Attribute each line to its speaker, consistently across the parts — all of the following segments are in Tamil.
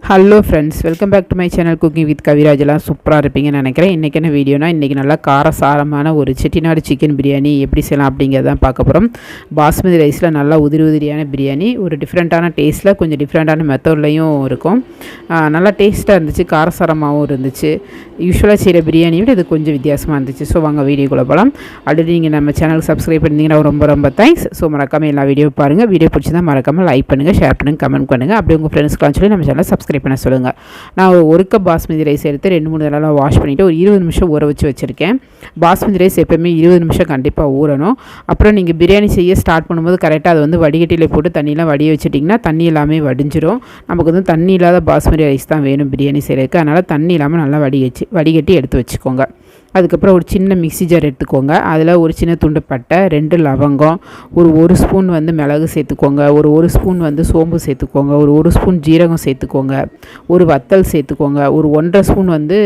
Speaker 1: Hello friends, welcome back to my channel cooking with Kaviraj. எல்லாம் சூப்பராக இருப்பீங்கன்னு நினைக்கிறேன். இன்றைக்கி என்ன வீடியோனா, இன்றைக்கி நல்லா காரசாரமான ஒரு செட்டிநாடு சிக்கன் பிரியாணி எப்படி செய்யலாம் அப்படிங்கிறதான் பார்க்க போகிறோம். பாஸ்மதி ரைஸில் நல்லா உதிரியான பிரியாணி, ஒரு டிஃப்ரெண்ட்டான டேஸ்ட்டில், கொஞ்சம் டிஃப்ரெண்ட்டான மெத்தட்லையும் இருக்கும். நல்லா டேஸ்ட்டாக இருந்துச்சு, காரசாரமாகவும் இருந்துச்சு. யூஸ்வலாக செய்கிற பிரியாணியை விட இது கொஞ்சம் வித்தியாசமாக இருந்துச்சு. ஸோ வாங்க வீடியோக்குள்ளே போகலாம். ஆல்ரெடி நீங்கள் நம்ம சேனலுக்கு சப்ஸ்கிரைப் பண்ணிங்கன்னா ரொம்ப தேங்க்ஸ். ஸோ மறக்காமல் எல்லா வீடியோ பாருங்கள். வீடியோ பிடிச்சிருந்தால் மறக்காமல் லைக் பண்ணுங்கள், ஷேர் பண்ணுங்கள், கமெண்ட் பண்ணுங்கள். அப்படி உங்கள் ஃப்ரெண்ட்ஸ்க்குலாம் சொல்லி நம்ம சேனலை சப்ஸ்கிரைப் பண்ண சொல்லுங்கள். நான் ஒரு கப் பாஸ்மதி ரைஸ் எடுத்து 2-3 தடவை வாஷ் பண்ணிவிட்டு ஒரு 20 நிமிஷம் ஊற வச்சுருக்கேன். பாஸ்மதி ரைஸ் எப்போயுமே 20 நிமிஷம் கண்டிப்பாக ஊறணும். அப்புறம் நீங்கள் பிரியாணி செய்ய ஸ்டார்ட் பண்ணும்போது கரெக்டாக அதை வந்து வடிகட்டியில் போட்டு தண்ணியெலாம் வடிய வச்சிட்டிங்கன்னா தண்ணி எல்லாமே வடிஞ்சிரும். நமக்கு வந்து தண்ணி இல்லாத பாஸ்மதி ரைஸ் தான் வேணும் பிரியாணி செய்கிறதுக்கு. அதனால் தண்ணி இல்லாமல் நல்லா வடிகட்டி எடுத்து வச்சுக்கோங்க. அதுக்கப்புறம் ஒரு சின்ன மிக்ஸி ஜார் எடுத்துக்கோங்க. அதில் ஒரு சின்ன துண்டு பட்டை, 2 லவங்கம், ஒரு ஸ்பூன் வந்து மிளகு சேர்த்துக்கோங்க, ஒரு ஸ்பூன் வந்து சோம்பு சேர்த்துக்கோங்க, ஒரு ஸ்பூன் ஜீரகம் சேர்த்துக்கோங்க, ஒரு வத்தல் சேர்த்துக்கோங்க, ஒரு 1.5 ஸ்பூன் வந்து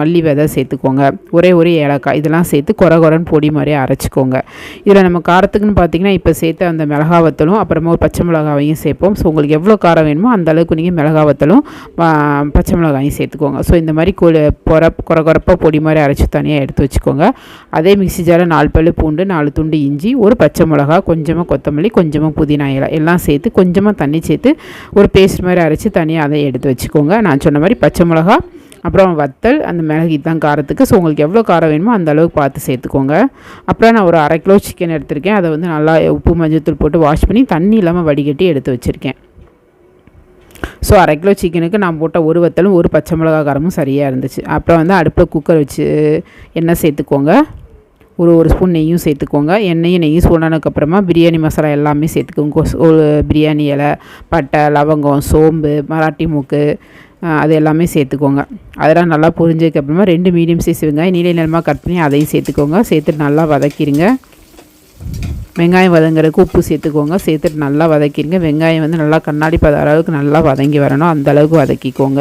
Speaker 1: மல்லி விதை சேர்த்துக்கோங்க, ஒரு ஏலக்காய். இதெல்லாம் சேர்த்து கொரன்னு பொடி மாதிரி அரைச்சிக்கோங்க. இதில் நம்ம காரத்துக்குன்னு பார்த்திங்கன்னா இப்போ சேர்த்து அந்த மிளகா வத்தலும் அப்புறமா ஒரு பச்சை மிளகாவையும் சேர்ப்போம். ஸோ உங்களுக்கு எவ்வளோ காரம் வேணுமோ அந்தளவுக்கு நீங்கள் மிளகா வத்தலும் பச்சை மிளகாயும் சேர்த்துக்கோங்க. ஸோ இந்த மாதிரி கொரப்பாக பொடி மாதிரி அரைச்சி தனியாக எடுத்து வச்சுக்கோங்க. அதே மிக்ஸி ஜாரில் 4 பல்லு பூண்டு, 4 துண்டு இஞ்சி, ஒரு பச்சை மிளகா, கொஞ்சமாக கொத்தமல்லி, கொஞ்சமாக புதினா இலை எல்லாம் சேர்த்து கொஞ்சமாக தண்ணி சேர்த்து ஒரு பேஸ்ட் மாதிரி அரைச்சி தனியாக அதை எடுத்து வச்சுக்கோங்க. நான் சொன்ன மாதிரி பச்சை மிளகா அப்புறம் வத்தல், அந்த மிளகு தான் காரத்துக்கு. ஸோ உங்களுக்கு எவ்வளோ காரம் வேணுமோ அந்த அளவுக்கு பார்த்து சேர்த்துக்கோங்க. அப்புறம் நான் ஒரு 1/2 கிலோ சிக்கன் எடுத்திருக்கேன். அதை வந்து நல்லா உப்பு மஞ்சத்தூள் போட்டு வாஷ் பண்ணி தண்ணி இல்லாமல் வடிகட்டி எடுத்து வச்சுருக்கேன். ஸோ 1/2 கிலோ சிக்கனுக்கு நான் போட்ட ஒரு வத்தலும் ஒரு பச்சை மிளகா காரமும் சரியாக இருந்துச்சு. அப்புறம் வந்து அடுப்பில் குக்கர் வச்சு எண்ணெய் சேர்த்துக்கோங்க. ஒரு ஸ்பூன் நெய்யும் சேர்த்துக்கோங்க. நெய்யும் சூடானதுக்கப்புறமா பிரியாணி மசாலா எல்லாமே சேர்த்துக்கோங்க. ஒரு பிரியாணி இலை, பட்டை, லவங்கம், சோம்பு, மராட்டி மூக்கு, அது எல்லாமே சேர்த்துக்கோங்க. அதெல்லாம் நல்லா பொரிஞ்சதுக்கப்புறமா 2 மீடியம் சைஸ் வெங்காயம் நீளமாக கட் பண்ணி அதையும் சேர்த்துக்கோங்க. சேர்த்துட்டு நல்லா வதக்கிடுங்க. வெங்காயம் வதங்கிறதுக்கு உப்பு சேர்த்துக்கோங்க. சேர்த்துட்டு நல்லா வதக்கிடுங்க. வெங்காயம் வந்து நல்லா கண்ணாடி பத அளவுக்கு நல்லா வதங்கி வரணும், அந்தளவுக்கு வதக்கிக்கோங்க.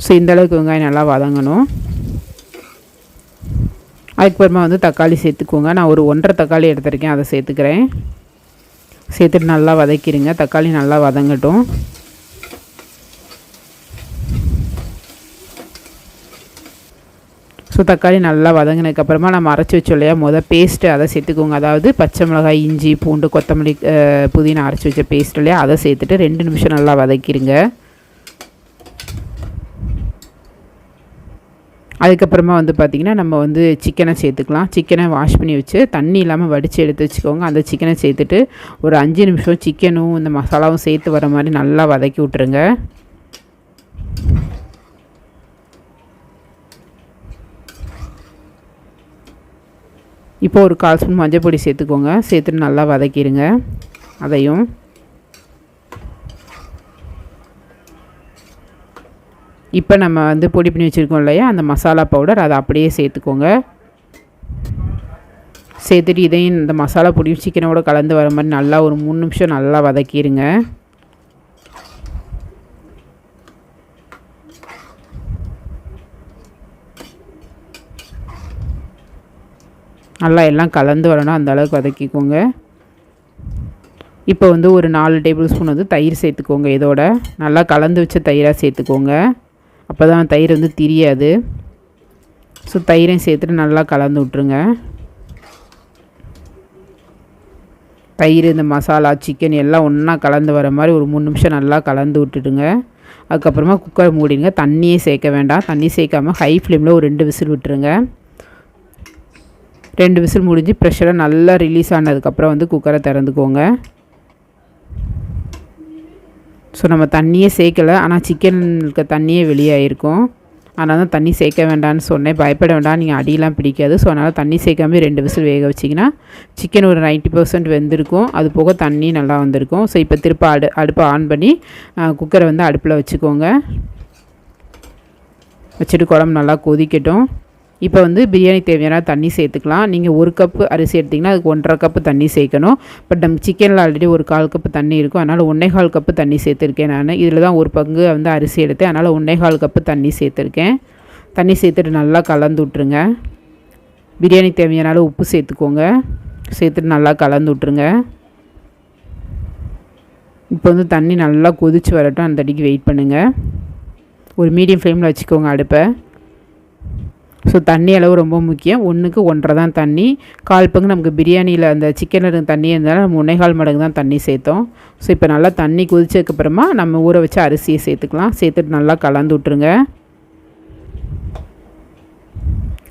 Speaker 1: ஸோ இந்தளவுக்கு வெங்காயம் நல்லா வதங்கணும். அதுக்கப்புறமா வந்து தக்காளி சேர்த்துக்கோங்க. நான் ஒரு 1.5 தக்காளி எடுத்துருக்கேன், அதை சேர்த்துக்கிறேன். சேர்த்துட்டு நல்லா வதக்கிடுங்க. தக்காளி நல்லா வதங்கட்டும். ஸோ தக்காளி நல்லா வதங்கினதுக்கப்புறமா நம்ம அரைச்சி வச்சோம் இல்லையா பேஸ்ட்டு, அதை சேர்த்துக்கோங்க. அதாவது பச்சை மிளகாய், இஞ்சி, பூண்டு, கொத்தமல்லி, புதினா அரைச்சி வச்ச பேஸ்ட் இல்லையா, அதை சேர்த்துட்டு 2 நிமிஷம் நல்லா வதக்கிடுங்க. அதுக்கப்புறமா வந்து பார்த்திங்கன்னா நம்ம வந்து சிக்கனை சேர்த்துக்கலாம். சிக்கனை வாஷ் பண்ணி வச்சு தண்ணி இல்லாமல் வடித்து எடுத்து வச்சுக்கோங்க. அந்த சிக்கனை சேர்த்துட்டு ஒரு 5 நிமிஷம் சிக்கனும் இந்த மசாலாவும் சேர்த்து வர மாதிரி நல்லா வதக்கி விட்ருங்க. இப்போ ஒரு 1/4 ஸ்பூன் மஞ்சள் பொடி சேர்த்துக்கோங்க. சேர்த்துட்டு நல்லா வதக்கிடுங்க. அதையும் இப்போ நம்ம வந்து பொடி பண்ணி வச்சுருக்கோம் இல்லையா அந்த மசாலா பவுடர், அதை அப்படியே சேர்த்துக்கோங்க. சேர்த்துட்டு இதையும் இந்த மசாலா பொடியும் சிக்கனோட கலந்து வர மாதிரி நல்லா ஒரு 3 நிமிஷம் நல்லா வதக்கிடுங்க. நல்லா எல்லாம் கலந்து வரணும், அந்த அளவுக்கு வதக்கிக்கோங்க. இப்போ வந்து ஒரு 4 டேபிள் ஸ்பூன் வந்து தயிர் சேர்த்துக்கோங்க. இதோட நல்லா கலந்து வச்ச தயிராக சேர்த்துக்கோங்க. அப்போ தான் தயிர் வந்து திரியாது. ஸோ தயிரையும் சேர்த்துட்டு நல்லா கலந்து விட்ருங்க. தயிர், இந்த மசாலா, சிக்கன் எல்லாம் ஒன்றா கலந்து வர மாதிரி ஒரு 3 நிமிஷம் நல்லா கலந்து விட்டுடுங்க. அதுக்கப்புறமா குக்கரை மூடிடுங்க. தண்ணியே சேர்க்க வேண்டாம். தண்ணி சேர்க்காமல் ஹை ஃப்ளேமில் ஒரு 2 விசில் விட்டுருங்க. 2 விசில் முடிஞ்சு ப்ரெஷரை நல்லா ரிலீஸ் ஆனதுக்கப்புறம் வந்து குக்கரை திறந்துக்கோங்க. ஸோ நம்ம தண்ணியே சேர்க்கலை, ஆனால் சிக்கனுக்கு தண்ணியே வெளியாகிருக்கும். அதனால் தான் தண்ணி சேர்க்க வேண்டாம்னு சொன்னேன். பயப்பட வேண்டாம், நீங்கள் அடியெலாம் பிடிக்காது. ஸோ அதனால் தண்ணி சேர்க்காம 2 விசில் வேக வச்சிங்கன்னா சிக்கன் ஒரு 90% வெந்திருக்கும். அது போக தண்ணி நல்லா வந்திருக்கும். ஸோ இப்போ திருப்ப அடுப்பை ஆன் பண்ணி குக்கரை வந்து அடுப்பில் வச்சுக்கோங்க. வச்சுட்டு குழம்பு நல்லா கொதிக்கட்டும். இப்போ வந்து பிரியாணி தேவையான தண்ணி சேர்த்துக்கலாம். நீங்கள் 1 கப்பு அரிசி எடுத்திங்கன்னா அதுக்கு 1.5 கப்பு தண்ணி சேர்க்கணும். பட் நம்ம சிக்கனில் ஆல்ரெடி ஒரு 1/4 கப்பு தண்ணி இருக்கும். அதனால் 1/4 கப்பு தண்ணி சேர்த்துருக்கேன் நான். இதில் தான் ஒரு பங்கு வந்து அரிசி எடுத்தேன். அதனால் 1/4 கப்பு தண்ணி சேர்த்துருக்கேன். தண்ணி சேர்த்துட்டு நல்லா கலந்து விட்ருங்க. பிரியாணி தேவையான உப்பு சேர்த்துக்கோங்க. சேர்த்துட்டு நல்லா கலந்து விட்ருங்க. இப்போ வந்து தண்ணி நல்லா கொதித்து வரட்டும், அந்த அடிக்கு வெயிட் பண்ணுங்கள். ஒரு மீடியம் ஃப்ளேமில் வச்சுக்கோங்க அடுப்பை. ஸோ தண்ணி அளவு ரொம்ப முக்கியம். 1க்கு 1.5 தான் தண்ணி. 1/4 பங்கு நமக்கு பிரியாணியில் அந்த சிக்கனில் இருக்க தண்ணி இருந்தாலும் நம்ம 1.25 மடங்கு தான் தண்ணி சேர்த்தோம். ஸோ இப்போ நல்லா தண்ணி கொதிச்சதுக்கப்புறமா நம்ம ஊற வச்ச அரிசியை சேர்த்துக்கலாம். சேர்த்துட்டு நல்லா கலந்து விட்ருங்க.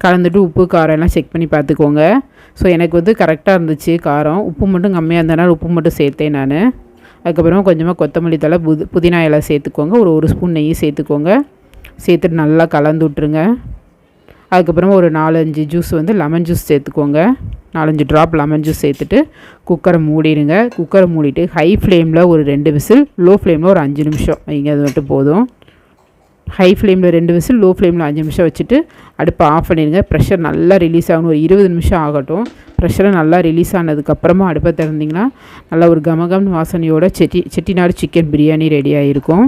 Speaker 1: கலந்துட்டு உப்பு காரம் எல்லாம் செக் பண்ணி பார்த்துக்கோங்க. ஸோ எனக்கு வந்து கரெக்டாக இருந்துச்சு காரம். உப்பு மட்டும் கம்மியாக இருந்தனால உப்பு மட்டும் சேர்த்தேன் நான். அதுக்கப்புறமா கொஞ்சமாக கொத்தமல்லி தழை, புதினா இலை சேர்த்துக்கோங்க. ஒரு ஸ்பூன் நெய் சேர்த்துக்கோங்க. சேர்த்துட்டு நல்லா கலந்து விட்ருங்க. அதுக்கப்புறமா ஒரு 4-5 ஜூஸ் வந்து லெமன் ஜூஸ் சேர்த்துக்கோங்க. 4-5 ட்ராப் லெமன் ஜூஸ் சேர்த்துட்டு குக்கரை மூடிடுங்க. குக்கரை மூடிட்டு ஹை ஃப்ளேமில் ஒரு 2 விசில், லோ ஃப்ளேமில் ஒரு 5 நிமிஷம் வைங்க. அது மட்டும் போதும். ஹை ஃப்ளேமில் 2 விசில், லோ ஃப்ளேமில் 5 நிமிஷம் வச்சுட்டு அடுப்பை ஆஃப் பண்ணிடுங்க. ப்ரெஷர் நல்லா ரிலீஸ் ஆகணும். ஒரு 20 நிமிஷம் ஆகட்டும். ப்ரெஷரை நல்லா ரிலீஸ் ஆனதுக்கப்புறமா அடுப்பை திறந்திங்கன்னா நல்லா ஒரு கமகம்னு வாசனையோட செட்டிநாடு சிக்கன் பிரியாணி ரெடியாக இருக்கும்.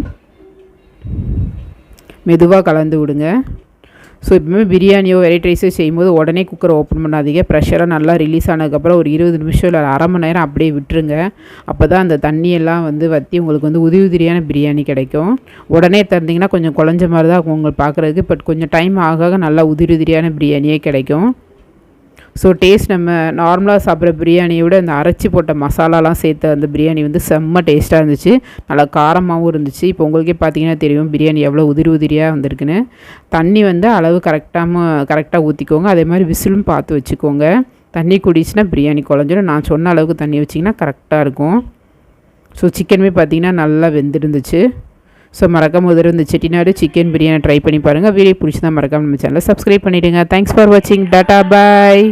Speaker 1: மெதுவாக கலந்து விடுங்க. ஸோ எப்பவுமே பிரியாணியோ வெரைட்டி ரைஸோ செய்யும்போது உடனே குக்கரை ஓப்பன் பண்ணாதீங்க. ப்ரெஷராக நல்லா ரிலீஸ் ஆனதுக்கப்புறம் ஒரு 20 நிமிஷம் இல்லை 1/2 மணி நேரம் அப்படியே விட்டுருங்க. அப்போ தான் அந்த தண்ணியெல்லாம் வந்து வற்றி உங்களுக்கு வந்து உதிரியான பிரியாணி கிடைக்கும். உடனே திறந்திங்கன்னா கொஞ்சம் குழஞ்ச மாதிரி தான் உங்களுக்கு பார்க்குறதுக்கு. பட் கொஞ்சம் டைம் ஆக நல்லா உதிரியான பிரியாணியே கிடைக்கும். ஸோ டேஸ்ட் நம்ம நார்மலாக சாப்பிட்ற பிரியாணியை விட இந்த அரைச்சி போட்ட மசாலாலாம் சேர்த்த அந்த பிரியாணி வந்து செம்ம டேஸ்ட்டாக இருந்துச்சு. நல்லா காரமாகவும் இருந்துச்சு. இப்போ உங்களுக்கே பார்த்தீங்கன்னா தெரியும் பிரியாணி எவ்வளோ உதிரியாக வந்திருக்குன்னு. தண்ணி வந்து அளவு கரெக்டாக ஊற்றிக்கோங்க. அதே மாதிரி விசிலும் பார்த்து வச்சுக்கோங்க. தண்ணி குடிச்சுன்னா பிரியாணி குழஞ்சிடும். நான் சொன்ன அளவுக்கு தண்ணி வச்சிங்கன்னா கரெக்டாக இருக்கும். ஸோ சிக்கனுமே பார்த்திங்கன்னா நல்லா வெந்துருந்துச்சு. ஸோ மறக்காம இந்த செட்டிநாடு சிக்கன் பிரியாணி ட்ரை பண்ணி பாருங்கள். வீடியோ பிடிச்சிதான் மறக்காம நம்ம சேனலை சப்ஸ்கிரைப் பண்ணிவிடுங்க. தேங்க்ஸ் ஃபார் வாட்சிங். டாட்டா பாய்.